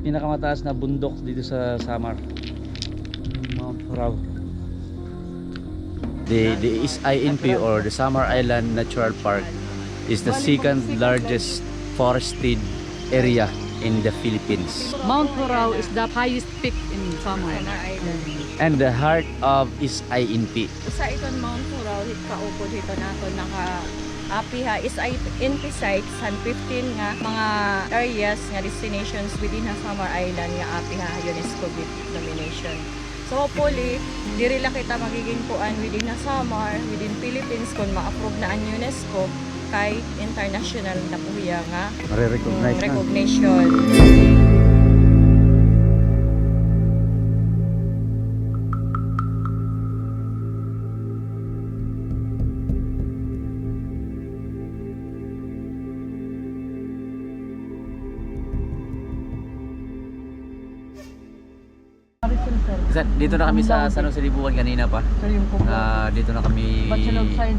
Pinakamataas na bundok dito sa Samar, Mount Huraw. The SINP or the Samar Island Natural Park is the second largest forested area in the Philippines Mount Huraw is the highest peak in Samar Island. and the heart of SINP. Sa iton Mount Huraw, kaupod ito nato api ha is INP sites han 15 nga mga areas nga destinations within ha Samar Island nga api ha UNESCO nomination. So hopefully diri lang kita magiging kuan within ha Samar, within Philippines kung ma-approve na ang UNESCO kay international na puya nga recognition. Dito na kami sa San Jose Libuan kanina pa. Dito na kami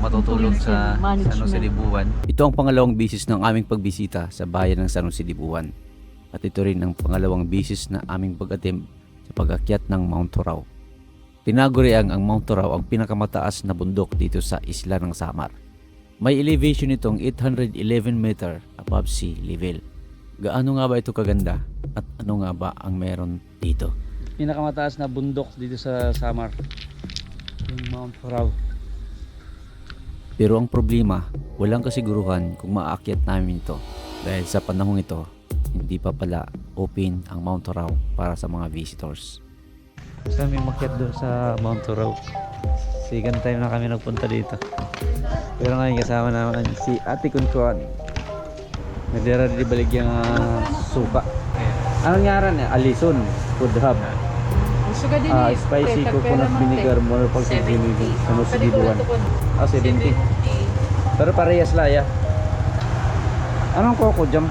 matutulog sa San Jose Libuan. Ito ang pangalawang bisis ng aming pagbisita sa bayan ng San Jose Libuan. At ito rin ang pangalawang bisis na aming pag-attempt sa pag-akyat ng Mount Huraw. Tinaguriang ang Mount Huraw ang pinakamataas na bundok dito sa isla ng Samar. May elevation itong 811 meter above sea level. Gaano nga ba ito kaganda at ano nga ba ang meron dito? Pinakamataas na bundok dito sa Samar, yung Mount Huraw. Pero ang problema, walang kasiguruhan kung maaakyat namin ito dahil sa panahong ito, hindi pa pala open ang Mount Huraw para sa mga visitors. Gusto kami makyat doon sa Mount Huraw. Second time na kami nagpunta dito. Pero ngayon kasama naman si Ate Kunkuan. Nadira di balik yung suka. Anong ngaran niya? Alison Food Hub. Spicy coconut vinegar more pag sa ano sa dibuan. 70. Pero parehas la ya. Anong coco jam?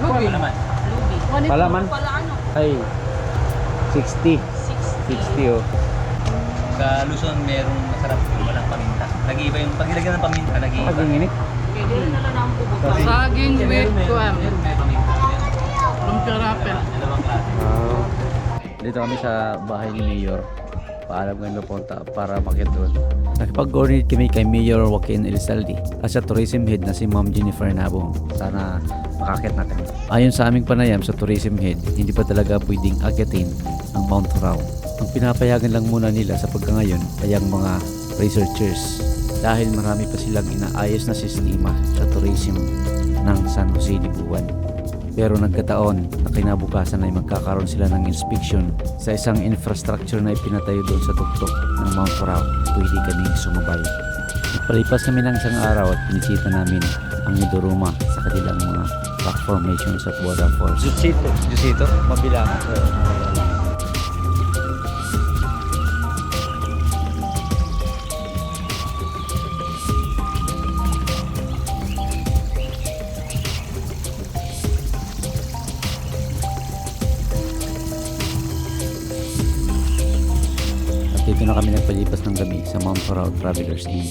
Lubi. Palaman. Ay 60. 60 oh. Sa Luzon merong masarap walang paminta. Nag-iiba yung paglagyan ng paminta, nag-iiba. Paging ini. Saging with kuam. May paminta. Lumpia rapper. Dalawang klase. Dito kami sa bahay ni Mayor. Paalam kami napunta para makyat doon. Nakipag-coordinate kami kay Mayor Joaquin Elizalde at sa tourism head na si Ma'am Jennifer Nabong. Sana makakyat natin. Ayon sa aming panayam sa tourism head, hindi pa talaga pwedeng akyatin ang Mount Huraw. Ang pinapayagan lang muna nila sa pagkangayon ay ang mga researchers dahil marami pa silang inaayos na sistema sa tourism ng San Jose Libuan. Pero nagkataon na kinabukasan ay magkakaroon sila ng inspection sa isang infrastructure na ipinatayo doon sa tuktok ng Mount Huraw. Pwede kaming sumabay. Nagpalipas kami ng isang araw at pinisita namin ang Midoruma sa kanilang mga rock formations at waterfalls. Jusito? Mabilang. Dito na kami nagpalipas ng gabi sa Mount Huraw Travelers Inn.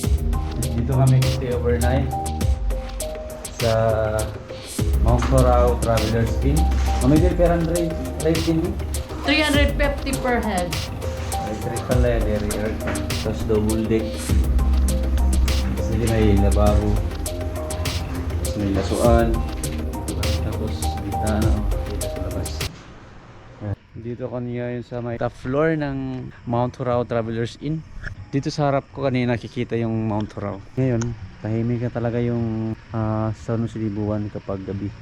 Dito kami stay overnight sa Mount Huraw Travelers Inn. Mamigil per rate din? 350 per head. Electric pala yan, area. Tapos double deck. Kasi may lababo. Tapos may lasuan. Tapos bitana. Dito sa labas. Dito kanina yun sa may top floor ng Mount Huraw Travelers Inn. Dito sa harap ko kanina nakikita yung Mount Huraw. Ngayon, tahimik na talaga yung San Jose Libuan kapag gabi.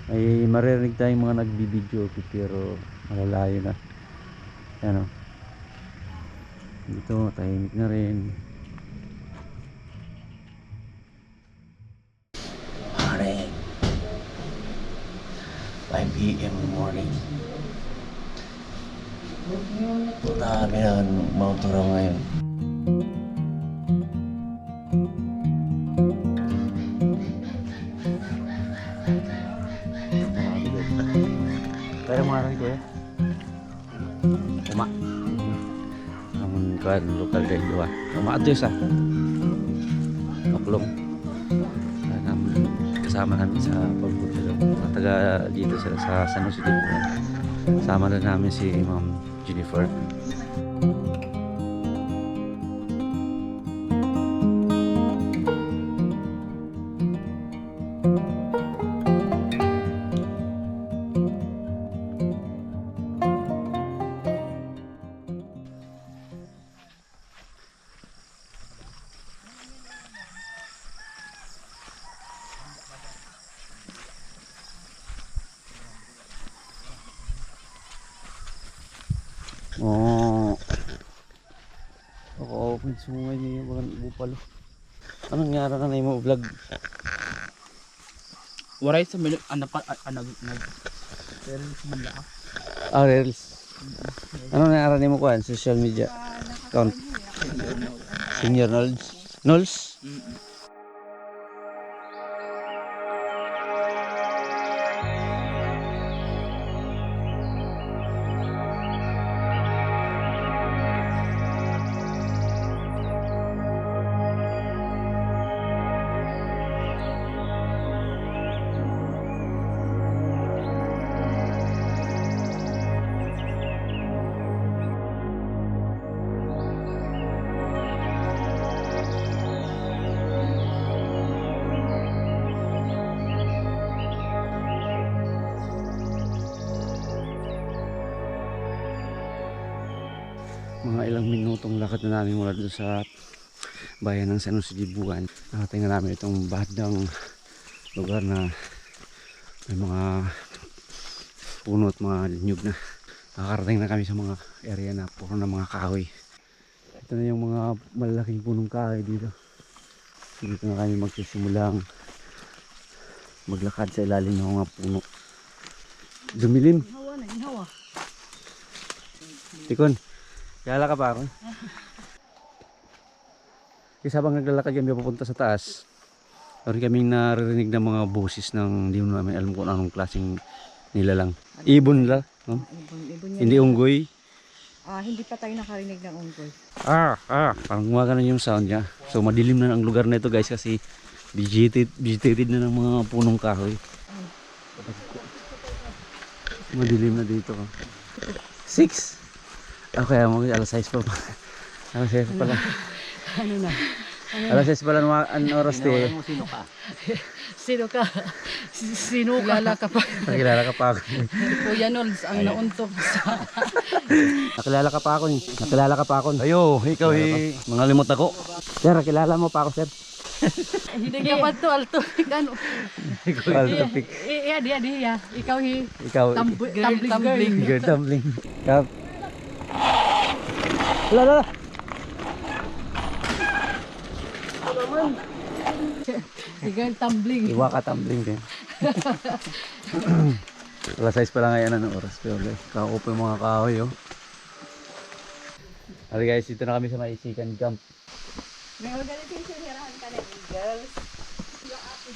Ay maririnig tayong mga nagbibideo pero malalayo na. Ayan o. Dito tahimik na rin. Morning. 5 PM in the morning. Punta kami ng Mount Huraw ngayon. Pero mga rin ko Uma. Ang kan lokal din dua. Uma ito isa. Maklong. Kasama namin sa pagpunta. Mga taga dito sila sa San Jose del Buwan. Sama na namin si Ma'am Jennifer. Oh. Ako open sungay niya mga bupalo. Anong nangyari na mo vlog? Waray sa nag pero mala. Reels. Ano nangyari mo kuan social media account? Senior Nols. Nols? Mga ilang minutong lakad na namin mula doon sa bayan ng San Jose del Buwan. Nakating na namin itong bahadang lugar na may mga puno at mga nyug na. Nakakarating na kami sa mga area na puro na mga kahoy. Ito na yung mga malalaking punong kahoy dito. Dito na kami magsisimulang maglakad sa ilalim ng mga puno. Dumilim. Hawa na, hawa. Tikon. Kaya ka pa ako. Kasi habang naglalakad kami papunta sa taas, meron kaming naririnig ng mga boses ng hindi mo namin alam kung anong klaseng nilalang. Ibon la, no? Ibon Hindi unggoy. Hindi pa tayo nakarinig ng unggoy. Parang gumagana yung sound niya. So madilim na ang lugar na ito guys kasi vegetated na ng mga punong kahoy. Madilim na dito. 6. Okay, alas 6 pa. Alas 6 pa lang. Ano na? Alas 6 pa lang ang oras te. Sino ka? Sino ka? Sino kilala ka pa? Nakilala ka pa ako. Kuya Nols ang nauntog sa... Nakilala ka pa ako ni. Nakilala ka pa ako. Ayo, ikaw mga limot ako. Sir, nakilala mo pa ako, sir. Hindi ka pa to, alto. Ano? Ikaw topic. Dia. Ikaw Ikaw. tumbling. Girl tumbling. Kap. Lala. Girl tumbling. Iwa ka tumbling din. Alas 6 pa lang ngayon ng oras. Pero guys, kakaupo yung mga kahoy, oh. Alright guys, dito na kami sa Maisikan Camp. May organization hirahan ka na Eagles.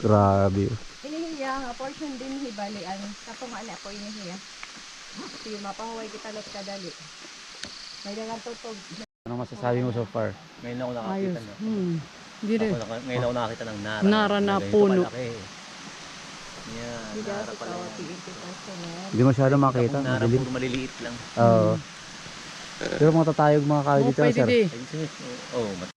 Grabe, oh. Inihiya nga, portion din hibalian. Kapong ana po inihiya. Sige, mapahuway kita lot kadali. May dangan tutog. Anong masasabi mo so far? Ngayon ako nakakita na. Dire. Ngayon ako nakakita ng nara. Nara na Ganito puno. kalaki. Yan, nara pala yan. Hindi masyado makita. Nara Madilim. puro maliliit lang. Oo. Pero mga tatayog mga kahoy dito, Pwede sir. di.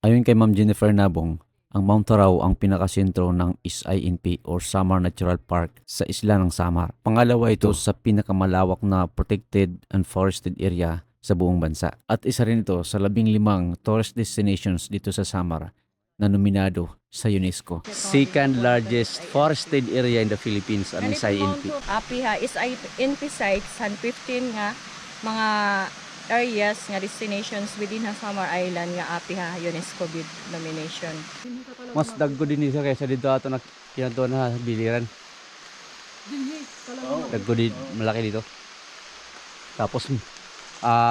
Ayon kay Ma'am Jennifer Nabong, ang Mount Taraw ang pinakasentro ng SINP or Samar Natural Park sa isla ng Samar. Pangalawa ito sa pinakamalawak na protected and forested area sa buong bansa. At isa rin ito sa 15 tourist destinations dito sa Samar na nominado sa UNESCO. Second largest forested area in the Philippines ang SINP. APIHA is INP sites han 15 nga mga areas nga destinations within ha Samar Island nga APIHA UNESCO bid nomination. Mas dagko din siya kaysa dito ato na kinanto na biliran. Dagko din malaki dito. Tapos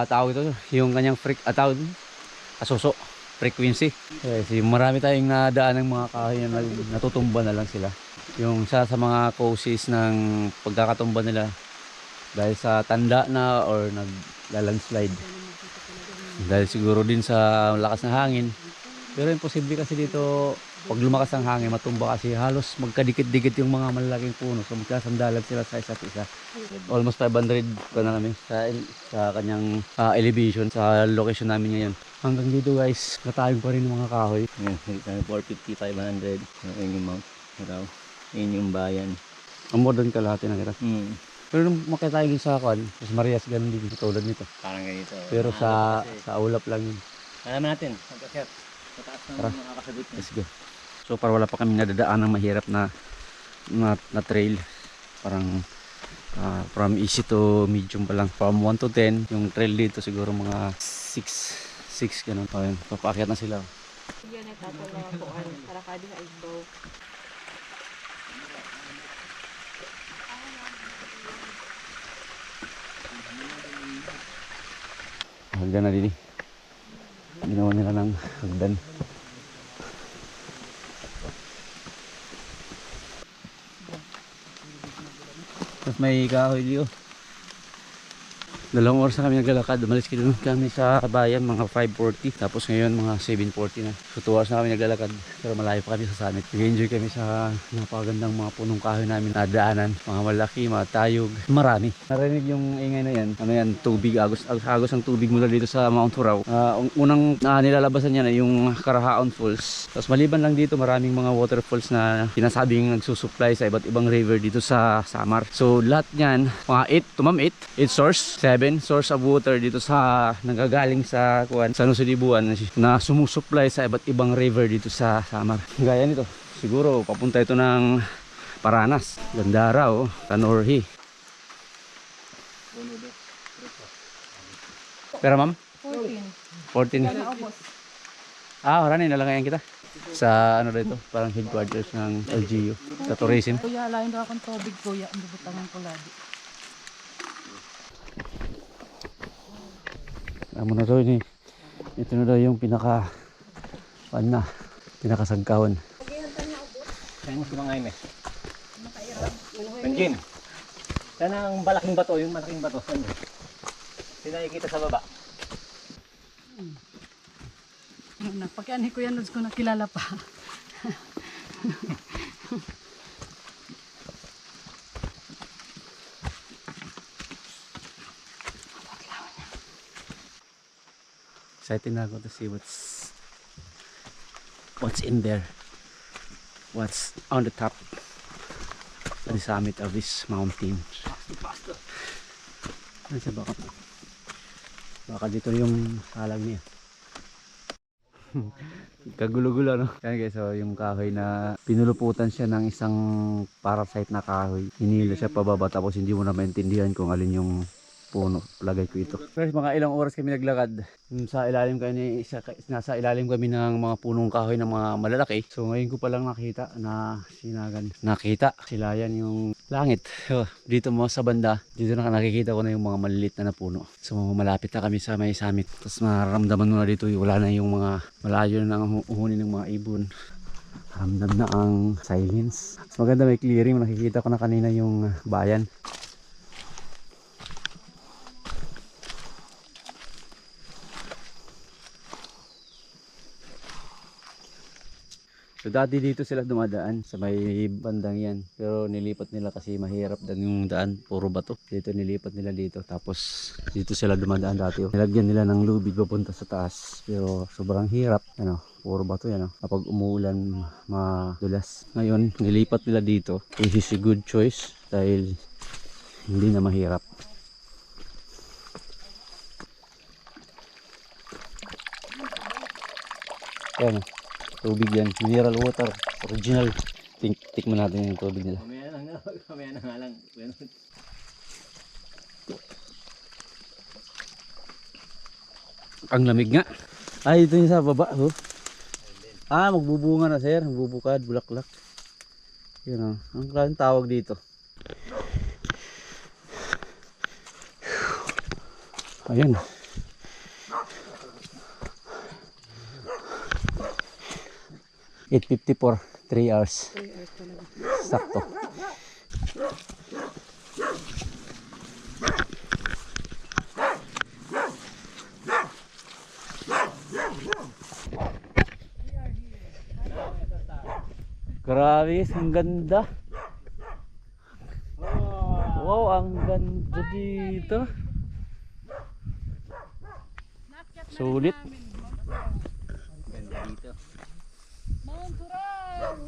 tawag ito yung kanyang tawag asuso frequency. Kasi marami tayong nadaan ng mga kahoy na natutumba na lang sila. Yung sa mga causes ng pagkakatumba nila dahil sa tanda na or naglalandslide. Dahil siguro din sa lakas ng hangin. Pero imposible kasi dito Pag lumakas ang hangin, matumba kasi halos magkadikit-dikit yung mga malalaking puno. So magkasandalan sila sa isa't isa. Almost 500 pa na kami sa kanyang elevation sa location namin ngayon. Hanggang dito guys, natayong pa rin ng mga kahoy. Yan, 450, 500. Yan yung Mount Hiraw. Yan yung bayan. Ang modern kalahati na kita. Pero nung makita tayo dun sa Juan, sa Marias, ganun din tulad nito. Parang ganito. Pero sa ulap lang yun. Alaman natin. Magkakit. Mataas Tara. ng makakasabit niya. Let's go. So para wala pa kami nadadaan ng mahirap na trail. Parang from easy to medium pa lang. From 1 to 10, yung trail dito siguro mga 6 ganun. Ayun, papaakyat na sila. Yan ay tapo na kuan para kadi sa igbaw. Hagdan na din eh. Ginawa nila ng hagdan. Tapos may kahoy dito. 2 oras na kami naglalakad. Umalis kami sa bayan mga 5:40. Tapos ngayon mga 7:40 na. So 2 oras na kami naglalakad. Pero malayo pa kami sa summit. Nag-enjoy kami sa napakagandang mga punong kahoy namin na daanan. Mga malaki, mga tayog. Marami. Narinig yung ingay na yan. Ano yan? Tubig. Agos ang tubig mula dito sa Mount Huraw. Unang nilalabasan yan ay yung Karahaon Falls. Tapos maliban lang dito maraming mga waterfalls na sinasabing nagsusupply sa iba't ibang river dito sa Samar. So lahat yan, mga 8 source, 7 source of water dito sa nanggagaling sa San Jose de Buan na sumusupply sa iba't ibang river dito sa Samar. Gaya nito, siguro papunta ito ng Paranas, Gandara, Tanorhi. Pero ma'am? 14. Wala na lang kita. Sa ano dito, parang headquarters ng LGU, sa tourism. Kuya, lain daw akong tubig, kuya. Ang bubutangan ko lagi. Amo na daw ini. Ito na daw yung pinakasagkahon. Saan mo sumangay, mes? Benjin. Saan ang malaking bato? Yung malaking bato. Saan yun? Sinakikita sa baba. Pagkaan ni Kuya Nods ko nakilala pa. Excited na ako to see what's in there. What's on the top at the summit of this mountain. Ano siya baka dito yung halag niya. Kagulo-gulo, no? Yan guys, so yung kahoy na pinuluputan siya ng isang parasite na kahoy. Hinila siya pababa tapos hindi mo na maintindihan kung alin yung puno. Lagay ko ito. First, mga ilang oras kami naglakad. Sa ilalim kami, nasa ilalim kami ng mga punong kahoy ng mga malalaki. So ngayon ko palang nakita na nakita silayan yung langit. So, dito mo sa banda, dito na nakikita ko na yung mga maliliit na puno. So malapit na kami sa may summit. Tapos mararamdaman mo na dito, wala na yung mga malayo na ang uhuni ng mga ibon. Ramdam na ang silence. Mas maganda, may clearing. Nakikita ko na kanina yung bayan. So dati dito sila dumadaan sa may bandang yan. Pero nilipat nila kasi mahirap dan yung daan. Puro bato. Dito nilipat nila dito. Tapos dito sila dumadaan dati. Nilagyan nila ng lubid papunta sa taas. Pero sobrang hirap. Ano, puro bato yan. Kapag umuulan, madulas. Ngayon, nilipat nila dito. This is a good choice. Dahil hindi na mahirap. Ayan. Tubig yan, mineral water, original. Tikman natin yung tubig nila. Mamaya na nga lang. Ang lamig nga. Ay, ito yung sa baba. Oh. Magbubunga na sir, magbubukad, bulaklak. Yun ang klaseng tawag dito. Ayan. $8.54, 3 hours. 3 hours talaga. Sakto. Grabe, ang ganda. Wow, ang ganda dito. Sulit. Ganda dito. Mount Turao!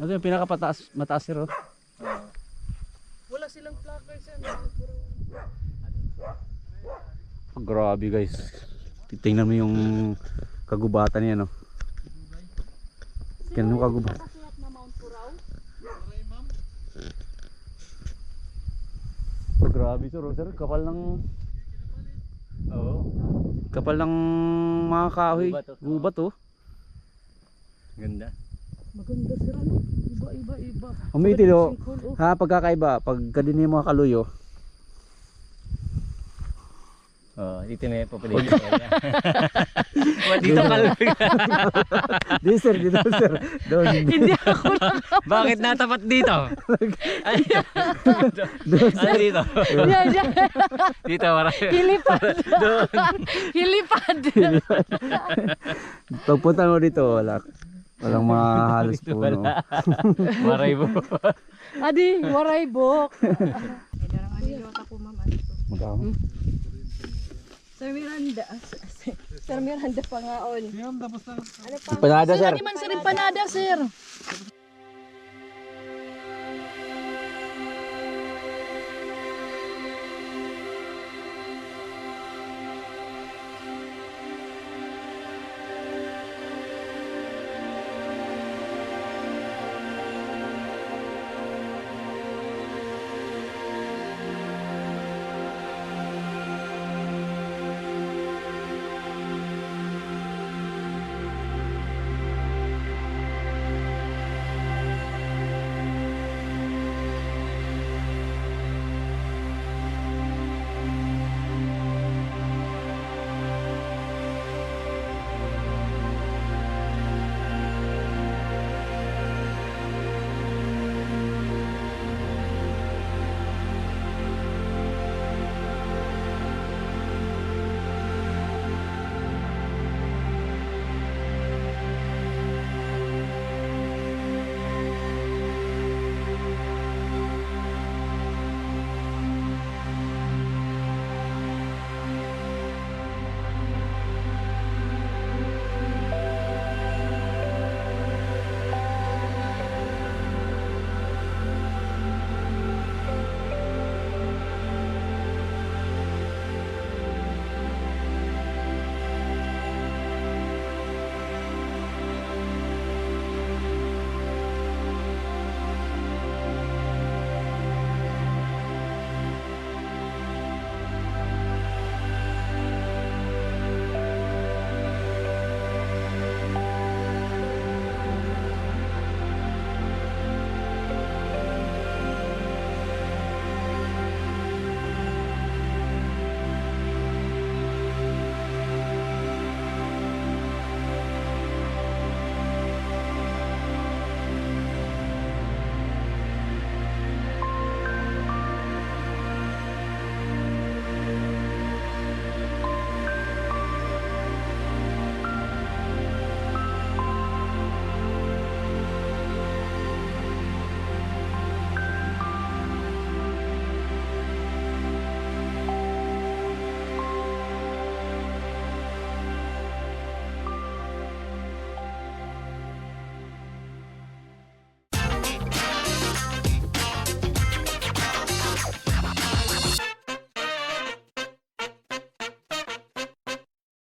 Ano yung mataas sir? Oh? Wala silang placards yan. Grabe guys. Titingnan mo yung kagubatan niya, no? Tingnan mo kagubatan. Nakakayat na Mount Turao? Grabe sir, kapal ng Oo. kapal ng mga kahoy. Gubat, oh. Gubat, oh. Ganda. Maganda sir, ano? Iba. Umitil, oh. Singkol, oh. Ha, pagkakaiba, pag kadini mga kaluyo. Oh, dito may population area. Dito kalbig. Di sir, dito sir. Doon. Hindi ako Bakit natapat dito? Ano dito? Yan. Dito marami. Hilipad. Hilipad. Pagpunta mo dito, walang mga halos puno. Maray mo. Adi, waray bok. Idarang ani liwat ako ma'am ano to. Magkano? Sir Miranda. Sir Miranda pangaon. Ano pa? Panada sir. Sir, di man sir empanada sir.